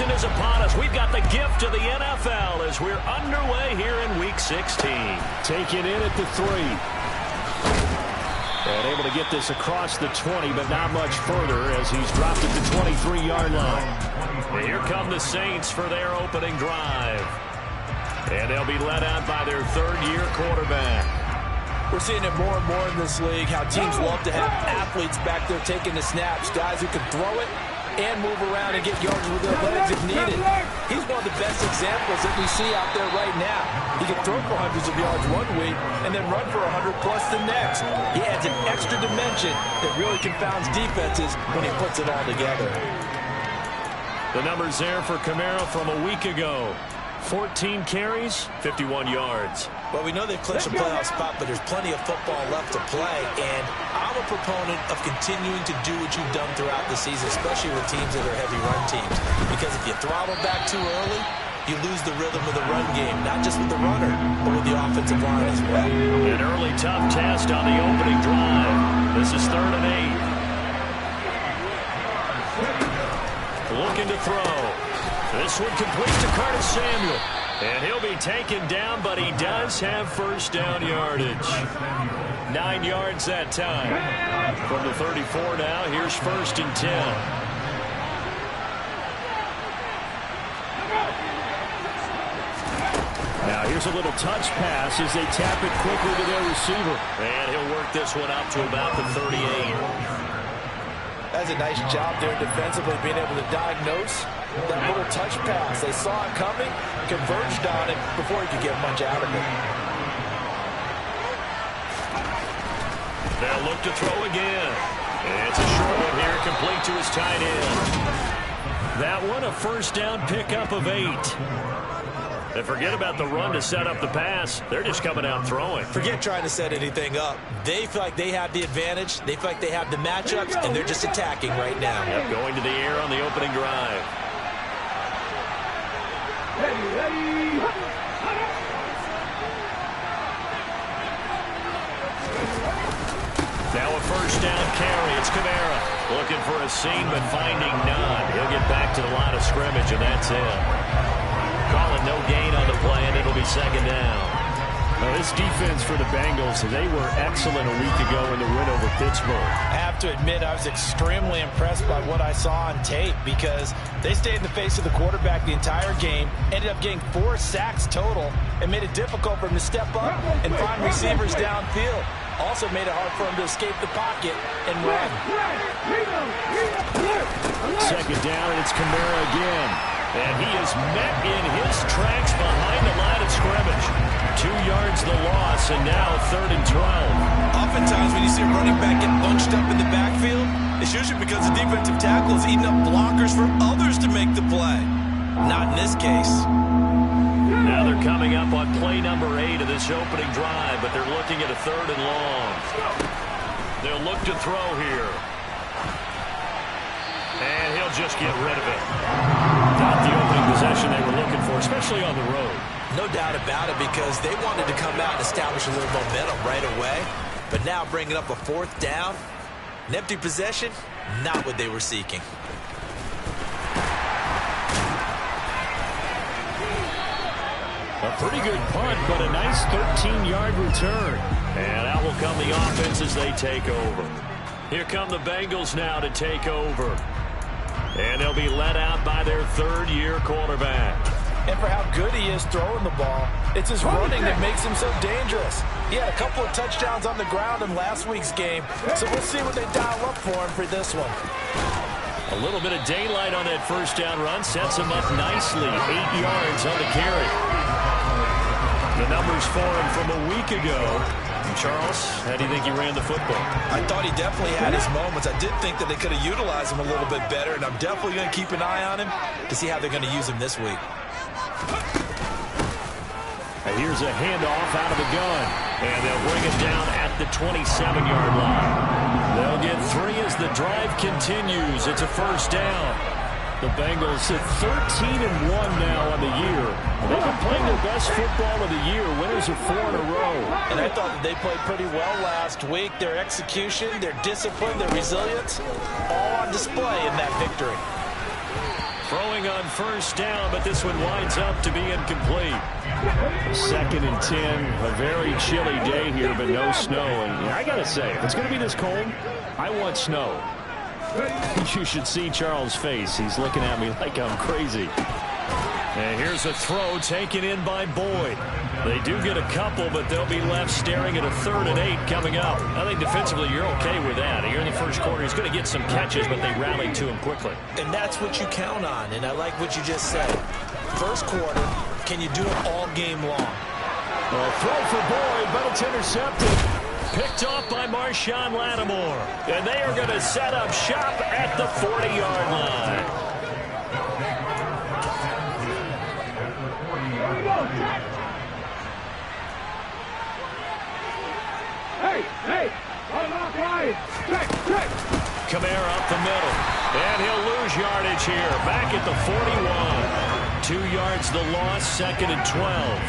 season is upon us. We've got the gift of the NFL as we're underway here in Week 16. Taken in at the 3. And able to get this across the 20, but not much further as he's dropped at the 23-yard line. And here come the Saints for their opening drive. And they'll be led out by their third-year quarterback. We're seeing it more and more in this league, how teams love to have athletes back there taking the snaps, guys who can throw it and move around and get yards with their legs if needed. He's one of the best examples that we see out there right now. He can throw for hundreds of yards one week and then run for 100-plus the next. He adds an extra dimension that really confounds defenses when he puts it all together. The numbers there for Kamara from a week ago. 14 carries, 51 yards. Well, we know they've clinched a playoff spot, but there's plenty of football left to play, and I'm a proponent of continuing to do what you've done throughout the season, especially with teams that are heavy run teams, because if you throttle back too early, you lose the rhythm of the run game, not just with the runner, but with the offensive line as well. An early tough test on the opening drive. This is 3rd and 8. Looking to throw. This one completes to Curtis Samuel. And he'll be taken down, but he does have first down yardage. 9 yards that time. From the 34 now, here's 1st and 10. Now here's a little touch pass as they tap it quickly to their receiver. And he'll work this one up to about the 38. That's a nice job there defensively, being able to diagnose that little touch pass. They saw it coming, converged on it before he could get much out of it. They'll look to throw again. And it's a short one here, complete to his tight end. That one a first down pickup of 8. And forget about the run to set up the pass. They're just coming out throwing. Forget trying to set anything up. They feel like they have the advantage. They feel like they have the matchups, and they're just attacking right now. Yep, going to the air on the opening drive. Now a first down carry. It's Kamara looking for a seam, but finding none. He'll get back to the line of scrimmage, and that's it. Calling no gain on the play, and it'll be 2nd down. Now, this defense for the Bengals, they were excellent a week ago in the win over Pittsburgh. I have to admit, I was extremely impressed by what I saw on tape because they stayed in the face of the quarterback the entire game, ended up getting 4 sacks total, and made it difficult for him to step up and find receivers downfield. Also made it hard for him to escape the pocket and run. 2nd down, and it's Kamara again. And he is met in his tracks behind the line of scrimmage. 2 yards the loss, and now 3rd and 12. Oftentimes when you see a running back get bunched up in the backfield, it's usually because the defensive tackle is eating up blockers for others to make the play. Not in this case. Now they're coming up on play number 8 of this opening drive, but they're looking at a 3rd and long. They'll look to throw here. And he'll just get rid of it. Not the opening possession they were looking for, especially on the road. No doubt about it, because they wanted to come out and establish a little momentum right away. But now bringing up a 4th down, an empty possession, not what they were seeking. A pretty good punt, but a nice 13-yard return. And out will come the offense as they take over. Here come the Bengals now to take over. And they'll be led out by their 3rd-year quarterback. And for how good he is throwing the ball, it's his running that makes him so dangerous. He had a couple of touchdowns on the ground in last week's game, so we'll see what they dial up for him for this one. A little bit of daylight on that first down run sets him up nicely. 8 yards on the carry. The numbers for him from a week ago. Charles, how do you think he ran the football? I thought he definitely had his moments. I did think that they could have utilized him a little bit better, and I'm definitely going to keep an eye on him to see how they're going to use him this week. And here's a handoff out of the gun. And they'll bring it down at the 27-yard line. They'll get 3 as the drive continues. It's a first down. The Bengals at 13-1 now on the year. They've been playing their best football of the year. Winners of 4 in a row. And I thought that they played pretty well last week. Their execution, their discipline, their resilience, all on display in that victory. Throwing on first down, but this one winds up to be incomplete. 2nd and 10. A very chilly day here, but no snow. And I got to say, if it's going to be this cold, I want snow. You should see Charles' face. He's looking at me like I'm crazy. And here's a throw taken in by Boyd. They do get a couple, but they'll be left staring at a 3rd and 8 coming up. I think defensively you're okay with that. Here in the first quarter, he's going to get some catches, but they rally to him quickly. And that's what you count on, and I like what you just said. First quarter, can you do it all game long? Well, throw for Boyd, but it's intercepted. Picked off by Marshawn Lattimore. And they are going to set up shop at the 40-yard line. Kamara up the middle. And he'll lose yardage here. Back at the 41. 2 yards the loss, 2nd and 12.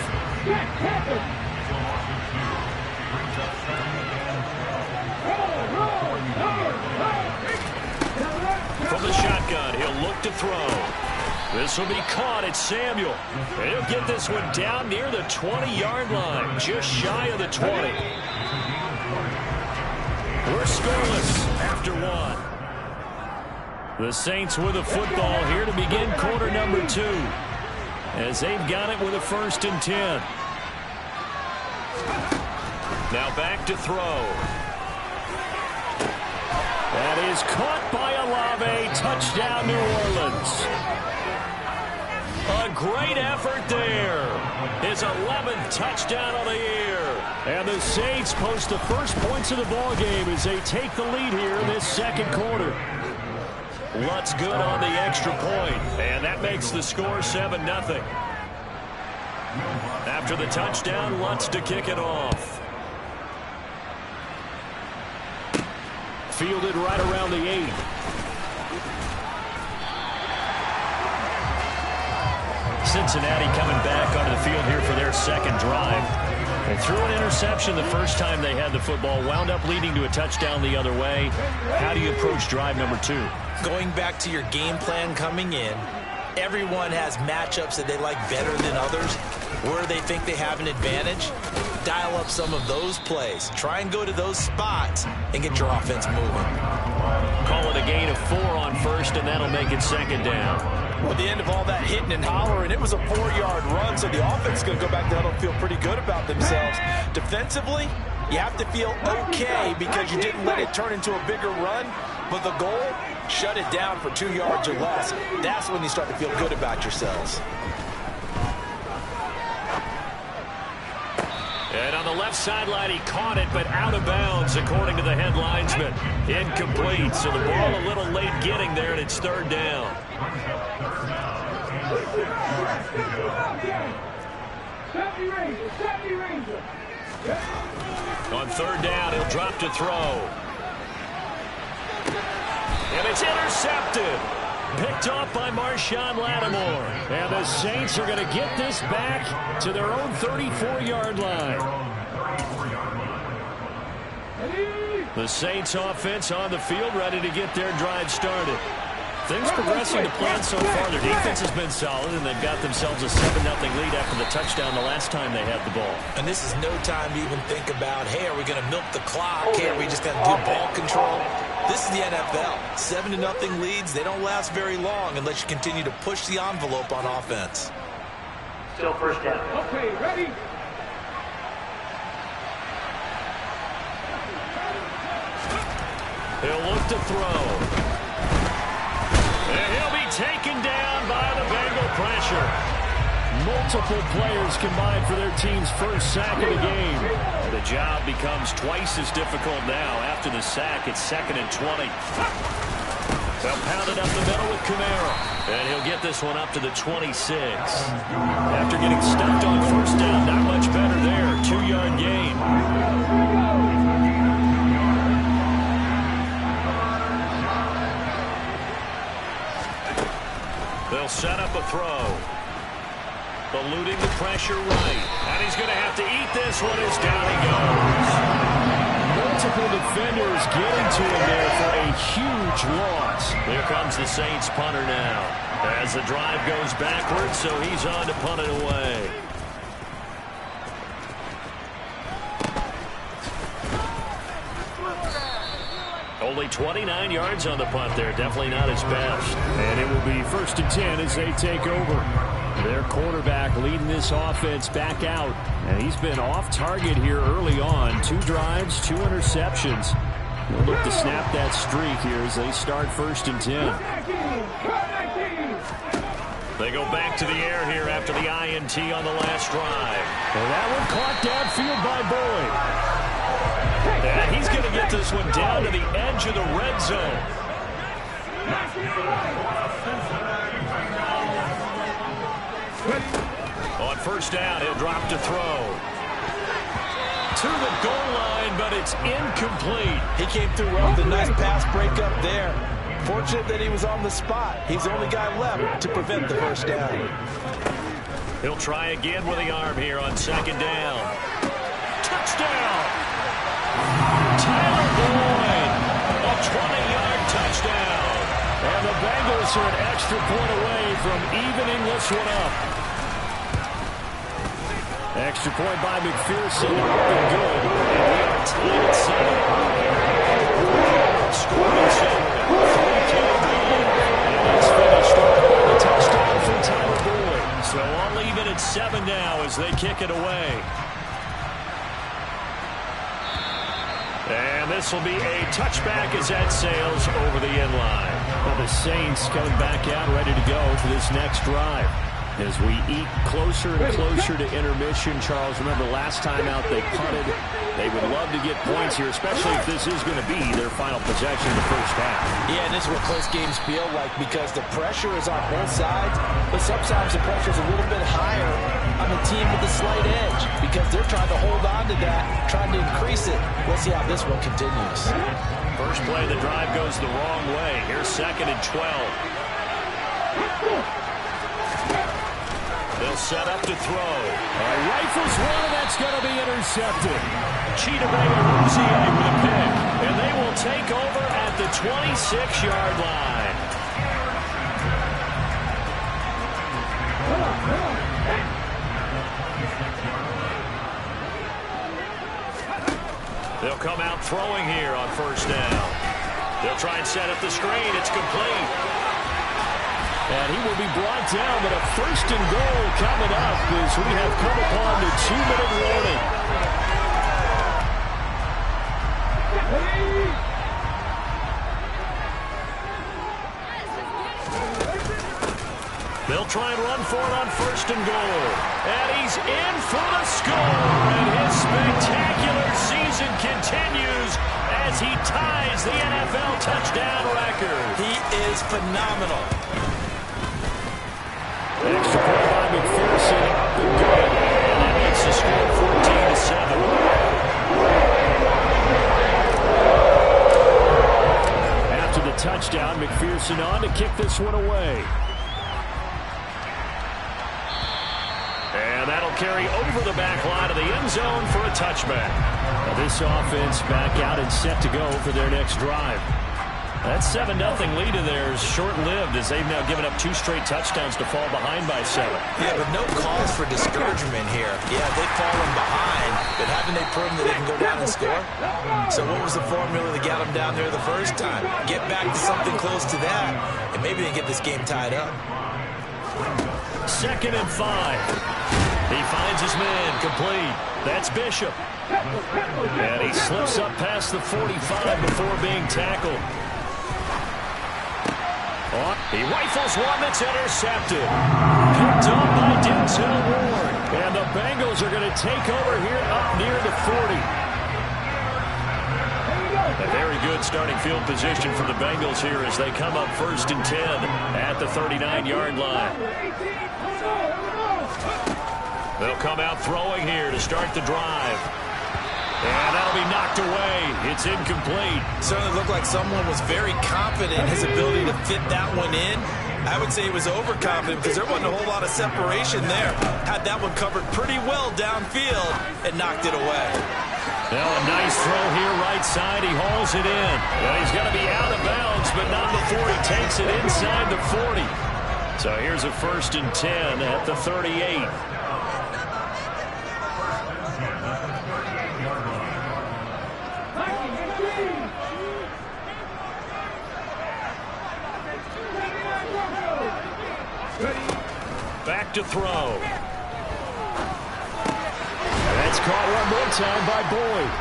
From the shotgun, he'll look to throw. This will be caught at Samuel. And he'll get this one down near the 20-yard line, just shy of the 20. We're scoreless after 1. The Saints with a football here to begin quarter number 2, as they've got it with a 1st and 10. Now back to throw. That is caught by Olave. Touchdown, New Orleans. A great effort there. His 11th touchdown of the year. And the Saints post the first points of the ball game as they take the lead here in this 2nd quarter. Lutz good on the extra point, and that makes the score 7-0. After the touchdown, Lutz to kick it off. Fielded right around the 8. Cincinnati coming back onto the field here for their 2nd drive. They threw an interception the first time they had the football, wound up leading to a touchdown the other way. How do you approach drive number 2? Going back to your game plan coming in, everyone has matchups that they like better than others. Where they think they have an advantage, dial up some of those plays. Try and go to those spots and get your offense moving. Call it a gain of 4 on first, and that'll make it 2nd down. Well, at the end of all that hitting and hollering, it was a 4-yard run, so the offense is going to go back to huddle and feel pretty good about themselves. Defensively, you have to feel okay because you didn't let it turn into a bigger run, but the goal, shut it down for 2 yards or less. That's when you start to feel good about yourselves. And on the left sideline, he caught it, but out of bounds, according to the head linesman. Incomplete, so the ball a little late getting there, and it's 3rd down. On 3rd down, he'll drop to throw. And it's intercepted. Picked off by Marshawn Lattimore. And the Saints are going to get this back to their own 34-yard line. The Saints offense on the field, ready to get their drive started. Things progressing to plan so far. Their defense has been solid, and they've got themselves a 7-0 lead after the touchdown the last time they had the ball. And this is no time to even think about, hey, are we going to milk the clock? Hey, are we just going to do ball control? This is the NFL. 7-0 leads, they don't last very long unless you continue to push the envelope on offense. Still 1st down. Okay, ready? He'll look to throw. And he'll be taken down by the Bengal pressure. Multiple players combined for their team's first sack of the game. The job becomes twice as difficult now. After the sack, it's 2nd and 20. They'll pound it up the middle with Kamara. And he'll get this one up to the 26. After getting stuffed on 1st down, not much better there. 2-yard gain. They'll set up a throw. Eluding the pressure right. And he's going to have to eat this one as down he goes. multiple defenders getting to him there for a huge loss. Here comes the Saints punter now. As the drive goes backwards, so he's on to punt it away. Only 29 yards on the punt there. Definitely not his best. And it will be 1st and 10 as they take over. Their quarterback leading this offense back out. And he's been off target here early on. 2 drives, 2 interceptions. They'll look to snap that streak here as they start 1st and 10. They go back to the air here after the INT on the last drive. And that one caught downfield by Boyd. And he's going to get this one down to the edge of the red zone. On 1st down, he'll drop to throw. To the goal line, but it's incomplete. He came through well with a nice pass breakup there. Fortunate that he was on the spot. He's the only guy left to prevent the 1st down. He'll try again with the arm here on 2nd down. Touchdown! Tyler Boyd, a 20-yard touchdown. And the Bengals are an extra point away from evening this one up. Extra point by McPherson, up and good. And we are tied at 7. Scoring summary, 3-2 lead. And it's finished off with a touchdown from Tyler Boyd. So all even at 7 now as they kick it away. And this will be a touchback as that sails over the end line. Well, the Saints coming back out ready to go for this next drive. As we eat closer and closer to intermission, Charles, remember last time out they punted. They would love to get points here, especially if this is going to be their final possession in the 1st half. Yeah, and this is what close games feel like because the pressure is on both sides, but sometimes the pressure is a little bit higher on the team with the slight edge because they're trying to hold on to that, trying to increase it. Let's see how this one continues. First play of the drive goes the wrong way. Here's 2nd and 12. They'll set up to throw. Rifles one, and that's going to be intercepted. Chidobe with a pick. And they will take over at the 26-yard line. They'll come out throwing here on 1st down. They'll try and set up the screen. It's complete. And he will be brought down, but a 1st and goal coming up as we have come upon the 2-minute warning. They'll try and run for it on 1st and goal. And he's in for the score. And his spectacular season continues as he ties the NFL touchdown record. He is phenomenal. Extra point by McPherson, up and good. And that makes the score 14-7. After the touchdown, McPherson on to kick this one away. And that'll carry over the back line of the end zone for a touchback. Now this offense back out and set to go for their next drive. That 7-0 lead of theirs short-lived as they've now given up 2 straight touchdowns to fall behind by 7. Yeah, but no cause for discouragement here. Yeah, they've fallen behind, but haven't they proven that they can go down and score? So what was the formula that got them down there the first time? Get back to something close to that, and maybe they get this game tied up. 2nd and 5. He finds his man complete. That's Bishop. And he slips up past the 45 before being tackled. He rifles one that's intercepted. Picked up by Denzel Ward. And the Bengals are going to take over here up near the 40. A very good starting field position for the Bengals here as they come up 1st and 10 at the 39-yard line. They'll come out throwing here to start the drive. And that'll be knocked away. It's incomplete. Certainly looked like someone was very confident in his ability to fit that one in. I would say he was overconfident because there wasn't a whole lot of separation there. Had that one covered pretty well downfield and knocked it away. Now a nice throw here right side. He hauls it in. Well, he's going to be out of bounds, but not before he takes it inside the 40. So here's a 1st and 10 at the 38. Back to throw. That's caught one more time by Boyd.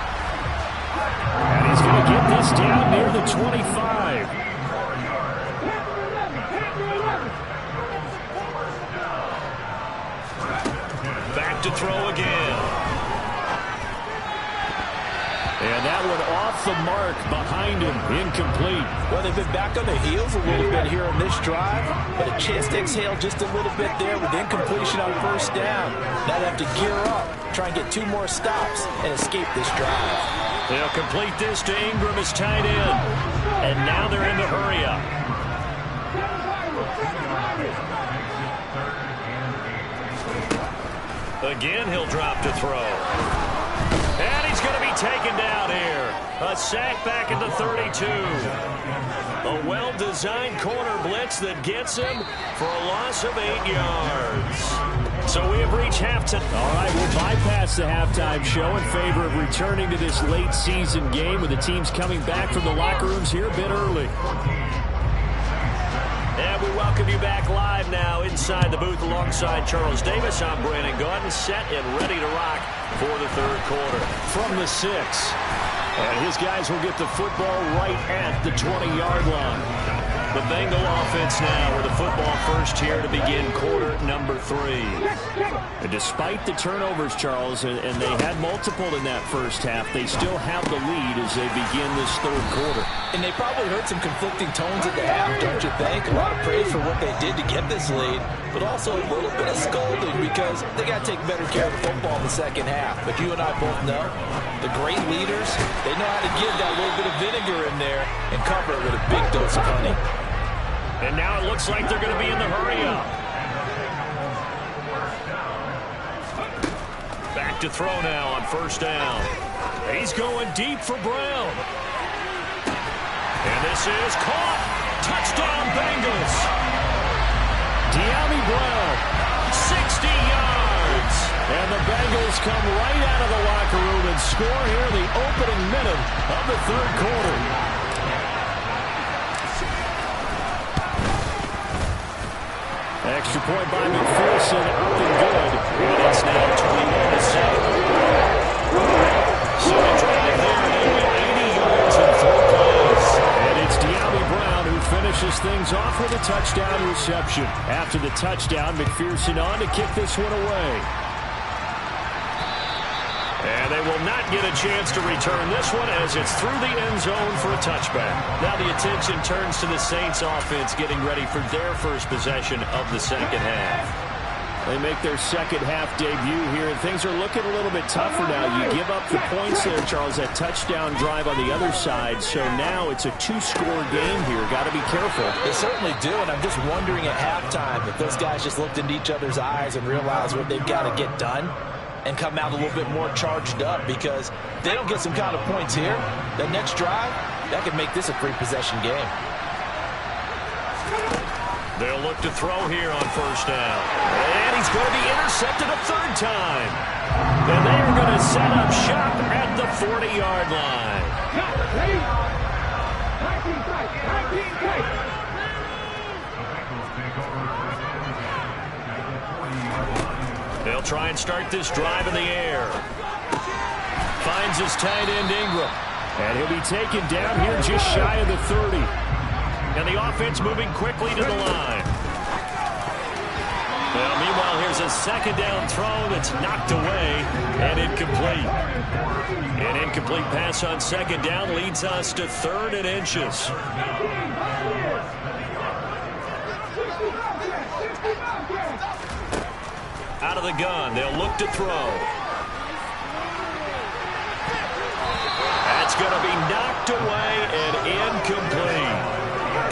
And he's going to get this down near the 25. Back to throw again. And that one off the mark behind him, incomplete. Well, they've been back on their heels a little bit here on this drive, but a chance to exhale just a little bit there with incompletion on 1st down. Now they have to gear up, try and get 2 more stops and escape this drive. They'll complete this to Ingram as tight end. And now they're in the hurry up. Again, he'll drop to throw. And he's going to be taken down here. A sack back at the 32. A well-designed corner blitz that gets him for a loss of 8 yards. So we have reached halftime. All right, we'll bypass the halftime show in favor of returning to this late season game with the teams coming back from the locker rooms here a bit early. And we welcome you back live now inside the booth alongside Charles Davis. I'm Brandon Gaudin, set and ready to rock for the 3rd quarter. From the 6. And his guys will get the football right at the 20-yard line. The Bengal offense now with the football first here to begin quarter number 3. And despite the turnovers, Charles, and they had multiple in that first half, they still have the lead as they begin this 3rd quarter. And they probably heard some conflicting tones at the half, don't you think? A lot of praise for what they did to get this lead, but also a little bit of scolding because they got to take better care of the football in the second half. But you and I both know the great leaders, they know how to give that little bit of vinegar in there and cover it with a big dose of honey. And now it looks like they're going to be in the hurry-up. Back to throw now on 1st down. He's going deep for Brown. And this is caught. Touchdown, Bengals. Dyami Brown, 60 yards. And the Bengals come right out of the locker room and score here the opening minute of the 3rd quarter. Extra point by McPherson, up and good. And it's now 21-7. So a drive there, and 80 yards in 4 plays. And it's Dyami Brown who finishes things off with a touchdown reception. After the touchdown, McPherson on to kick this one away. And they will not get a chance to return this one as it's through the end zone for a touchback. Now the attention turns to the Saints offense getting ready for their first possession of the second half. They make their second half debut here, and things are looking a little bit tougher now. You give up the points there, Charles, that touchdown drive on the other side. So now it's a 2-score game here. Got to be careful. They certainly do, and I'm just wondering at halftime if those guys just looked into each other's eyes and realized what they've got to get done and come out a little bit more charged up, because if they don't get some kind of points here, that next drive, that could make this a 3-possession game. They'll look to throw here on 1st down. And he's going to be intercepted a 3rd time. And they are going to set up shop at the 40-yard line. They'll try and start this drive in the air. Finds his tight end Ingram. And he'll be taken down here just shy of the 30. And the offense moving quickly to the line. Well, meanwhile, here's a 2nd down throw that's knocked away and incomplete. An incomplete pass on 2nd down leads us to 3rd and inches. Out of the gun, they'll look to throw. That's going to be knocked away and incomplete.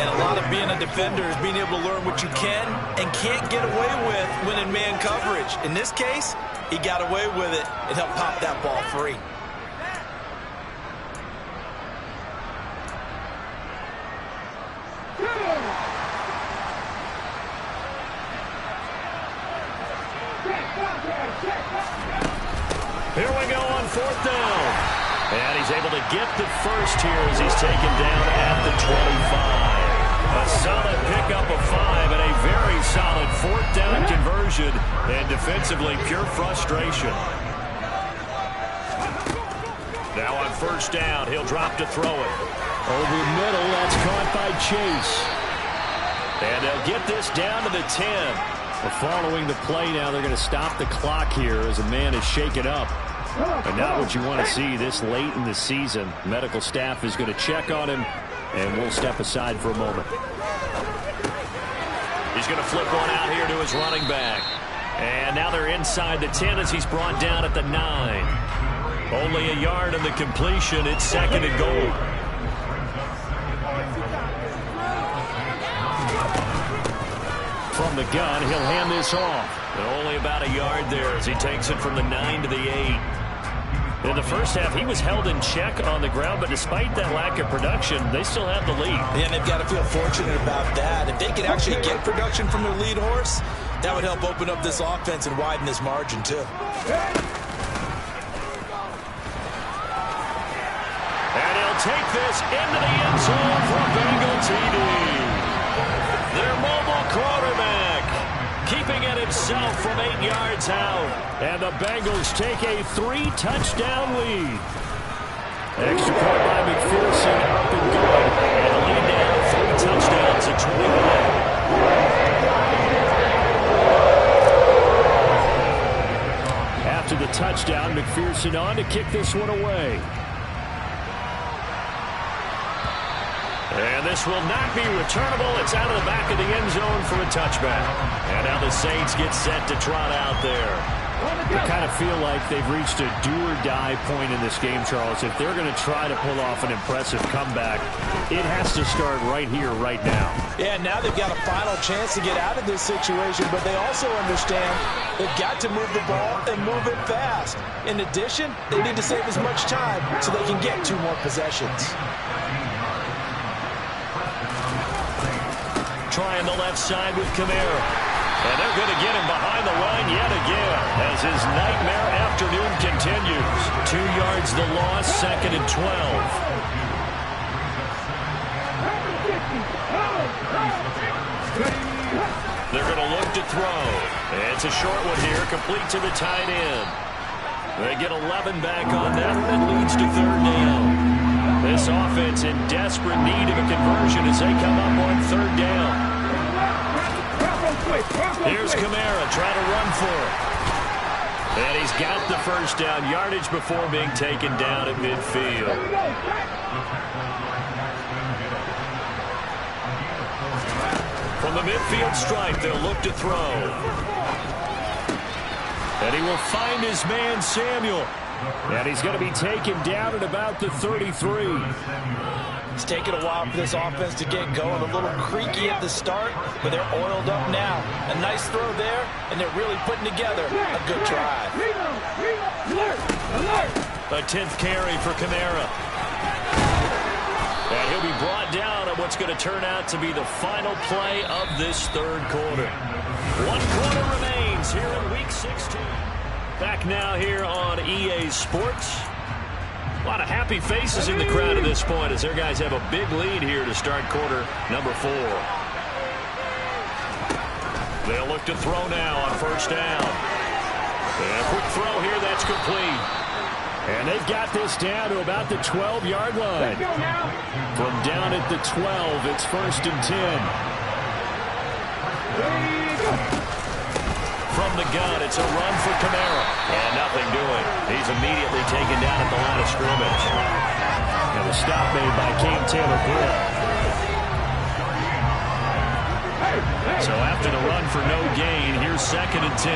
And a lot of being a defender is being able to learn what you can and can't get away with when in man coverage. In this case, he got away with it and helped pop that ball free. go on 4th down. And he's able to get the first here as he's taken down at the 25. A solid pickup of 5 and a very solid 4th down conversion. And defensively, pure frustration. Now on 1st down, he'll drop to throw it. Over the middle, that's caught by Chase. And they'll get this down to the 10. Well, following the play now, they're going to stop the clock here as a man is shaken up. And not what you want to see this late in the season. Medical staff is going to check on him, and we'll step aside for a moment. He's going to flip one out here to his running back. And now they're inside the 10 as he's brought down at the 9. Only a yard on the completion. It's 2nd and goal. From the gun, he'll hand this off. And only about a yard there as he takes it from the 9 to the 8. In the first half, he was held in check on the ground, but despite that lack of production, they still have the lead. Yeah, and they've got to feel fortunate about that. If they could actually get production from their lead horse, that would help open up this offense and widen this margin, too. And he'll take this into the end zone for a Bengal TD. Their mobile quarterback keeping it himself from 8 yards out. And the Bengals take a 3-touchdown lead. Extra point by McPherson, up and good. And a lead now, 3 touchdowns at 21. After the touchdown, McPherson on to kick this one away. And this will not be returnable. It's out of the back of the end zone for a touchback. And now the Saints get set to trot out there. They kind of feel like they've reached a do-or-die point in this game, Charles. If they're going to try to pull off an impressive comeback, it has to start right here, right now. Yeah, now they've got a final chance to get out of this situation, but they also understand they've got to move the ball and move it fast. In addition, they need to save as much time so they can get 2 more possessions. Trying the left side with Kamara. And they're going to get him behind the line yet again as his nightmare afternoon continues. 2 yards the loss, 2nd and 12. They're going to look to throw. It's a short one here, complete to the tight end. They get 11 back on that, and it leads to 3rd down. This offense in desperate need of a conversion as they come up on 3rd down. Here's Kamara trying to run for it. And he's got the 1st down, yardage before being taken down at midfield. From the midfield stripe, they'll look to throw. And he will find his man, Samuel. And he's going to be taken down at about the 33. It's taken a while for this offense to get going. A little creaky at the start, but they're oiled up now. A nice throw there, and they're really putting together a good drive. A 10th carry for Kamara. And he'll be brought down at what's going to turn out to be the final play of this 3rd quarter. 1 quarter remains here in Week 16. Back now here on EA Sports. A lot of happy faces in the crowd at this point as their guys have a big lead here to start quarter number 4. They'll look to throw now on 1st down. And a quick throw here, that's complete. And they've got this down to about the 12-yard line. From down at the 12, it's 1st and 10. From the gun, it's a run for Kamara. And nothing doing. He's immediately taken down at the line of scrimmage. And a stop made by Cam Taylor-Britt. So after the run for no gain, here's 2nd and 10.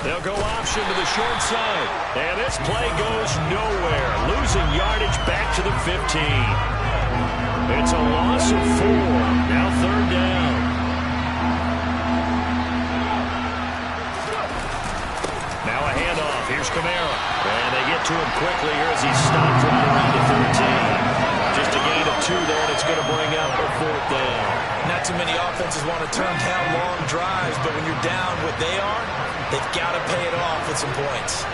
They'll go option to the short side. And this play goes nowhere. Losing yardage back to the 15. It's a loss of 4. Now 3rd down. Now a handoff. Here's Kamara. And they get to him quickly here as he's stopped right around the 13. Just a gain of 2 there, and it's going to bring up a 4th down. Not too many offenses want to turn down long drives, but when you're down what they are, they've got to pay it off with some points.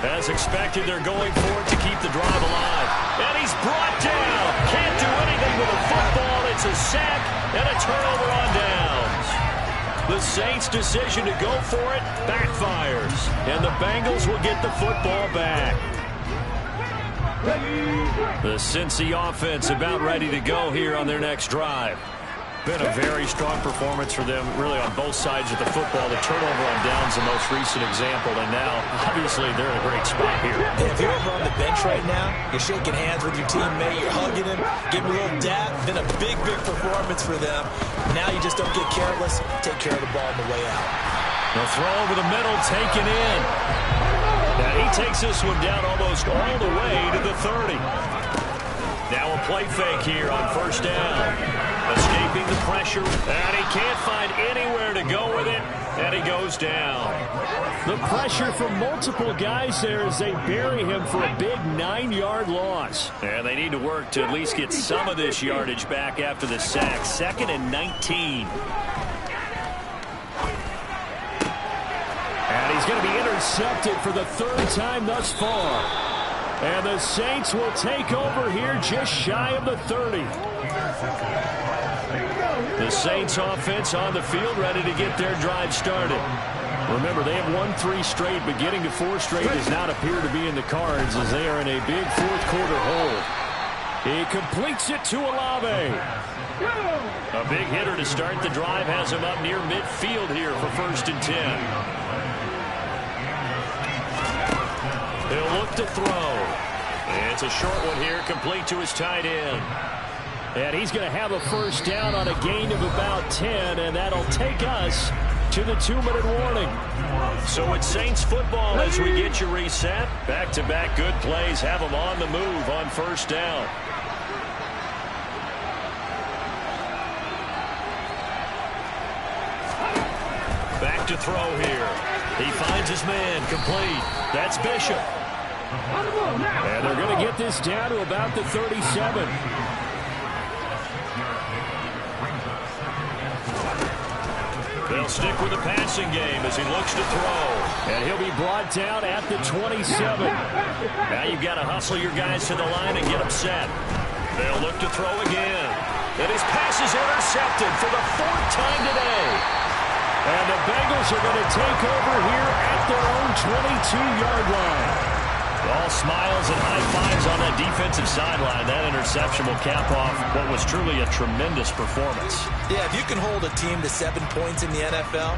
As expected, they're going for it to keep the drive alive. And he's brought down. Can't do anything with a football. It's a sack and a turnover on downs. The Saints' decision to go for it backfires. And the Bengals will get the football back. The Cincy offense about ready to go here on their next drive. Been a very strong performance for them, really, on both sides of the football. The turnover on downs, the most recent example, and now, obviously, they're in a great spot here. And if you're over on the bench right now, you're shaking hands with your teammate, you're hugging him, giving him a little dab. Been a big, big performance for them. Now you just don't get careless. Take care of the ball on the way out. The throw over the middle, taken in. Now he takes this one down almost all the way to the 30. Now a play fake here on 1st down. Escaping the pressure, and he can't find anywhere to go with it, and he goes down. The pressure from multiple guys there as they bury him for a big 9-yard loss. And they need to work to at least get some of this yardage back after the sack. 2nd and 19. And he's going to be intercepted for the 3rd time thus far. And the Saints will take over here just shy of the 30. The Saints offense on the field ready to get their drive started. Remember, they have won 3 straight, but getting to 4 straight does not appear to be in the cards as they are in a big 4th quarter hole. He completes it to Olave. A big hitter to start the drive has him up near midfield here for 1st and 10. He'll look to throw. And it's a short one here, complete to his tight end. And he's going to have a 1st down on a gain of about 10, and that'll take us to the 2-minute warning. So it's Saints football as we get you reset. Back-to-back good plays have them on the move on 1st down. Back to throw here. He finds his man, complete. That's Bishop. And they're going to get this down to about the 37. They'll stick with the passing game as he looks to throw. And he'll be brought down at the 27. Now you've got to hustle your guys to the line and get them set. They'll look to throw again. And his pass is intercepted for the 4th time today. And the Bengals are going to take over here at their own 22-yard line. All smiles and high fives on that defensive sideline. That interception will cap off what was truly a tremendous performance. Yeah, if you can hold a team to 7 points in the NFL,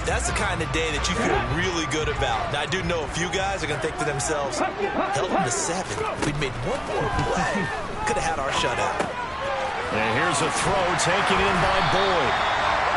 that's the kind of day that you feel really good about. Now, I do know a few guys are going to think to themselves, held them to 7. We'd made one more play. Could have had our shutout. And here's a throw taken in by Boyd.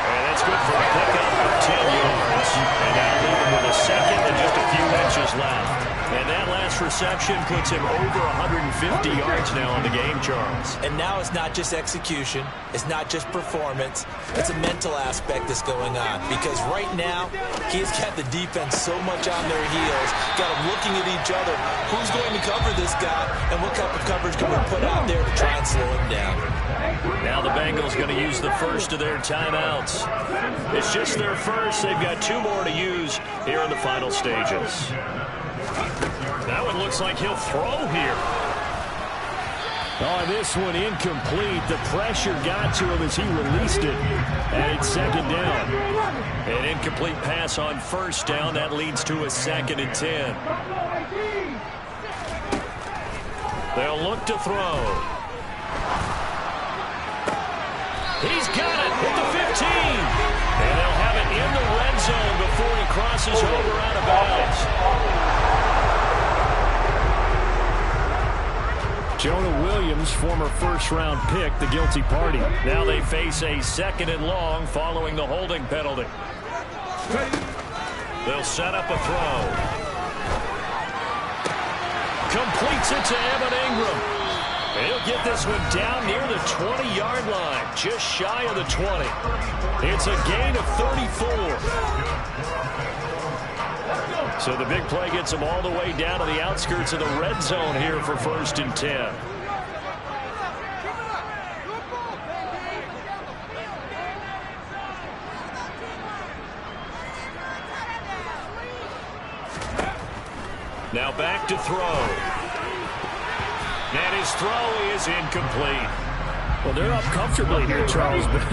And that's good for a pickup of 10 yards. And that'll leave him with a 2nd and just a few inches left. And that last reception puts him over 150 yards now in the game, Charles. And now it's not just execution. It's not just performance. It's a mental aspect that's going on. Because right now, he's got the defense so much on their heels. Got them looking at each other. Who's going to cover this guy? And what type of coverage can we put out there to try and slow him down? Now the Bengals going to use the first of their timeouts. It's just their first. They've got 2 more to use here in the final stages. That one looks like he'll throw here. Oh, this one incomplete. The pressure got to him as he released it. And it's 2nd down. An incomplete pass on 1st down. That leads to a 2nd and 10. They'll look to throw. He's got it at the 15. And they'll have it in the red zone before he crosses over out of bounds. Jonah Williams, former 1st-round pick, the guilty party. Now they face a 2nd and long following the holding penalty. They'll set up a throw. Completes it to Evan Ingram. He'll get this one down near the 20-yard line, just shy of the 20. It's a gain of 34. So the big play gets them all the way down to the outskirts of the red zone here for 1st and 10. Now back to throw. And his throw is incomplete. Well, they're up comfortably here, Charles, but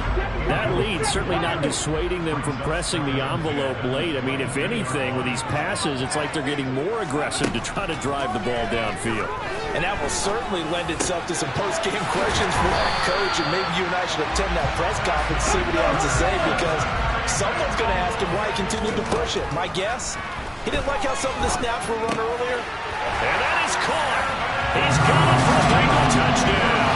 that lead certainly not dissuading them from pressing the envelope late. I mean, if anything, with these passes, it's like they're getting more aggressive to try to drive the ball downfield. And that will certainly lend itself to some post-game questions for that coach, and maybe you and I should attend that press conference and see what he has to say, because someone's going to ask him why he continued to push it. My guess, he didn't like how some of the snaps were run earlier. And that is caught. He's going for a Bengal touchdown.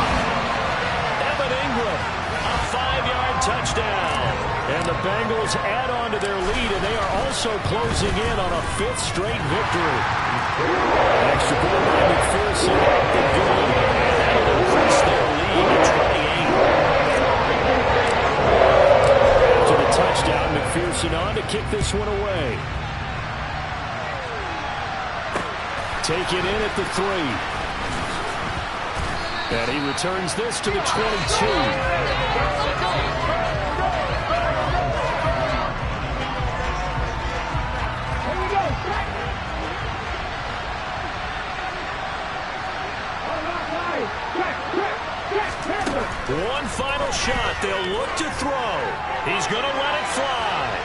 Ingram, a 5-yard touchdown. And the Bengals add on to their lead, and they are also closing in on a 5th straight victory. Extra point by McPherson up the good, and that'll increase their lead to 28. After the touchdown, McPherson on to kick this one away. Take it in at the 3. And he returns this to the 22. One final shot. They'll look to throw. He's going to let it fly.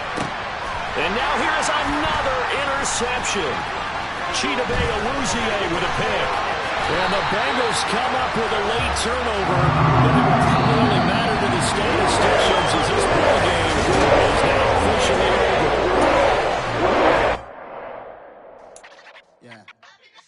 And now here's another interception. Chidobe Awuzie with a pick. And the Bengals come up with a late turnover, but it will probably only matter to the statisticians as this ball game is now officially over. Yeah.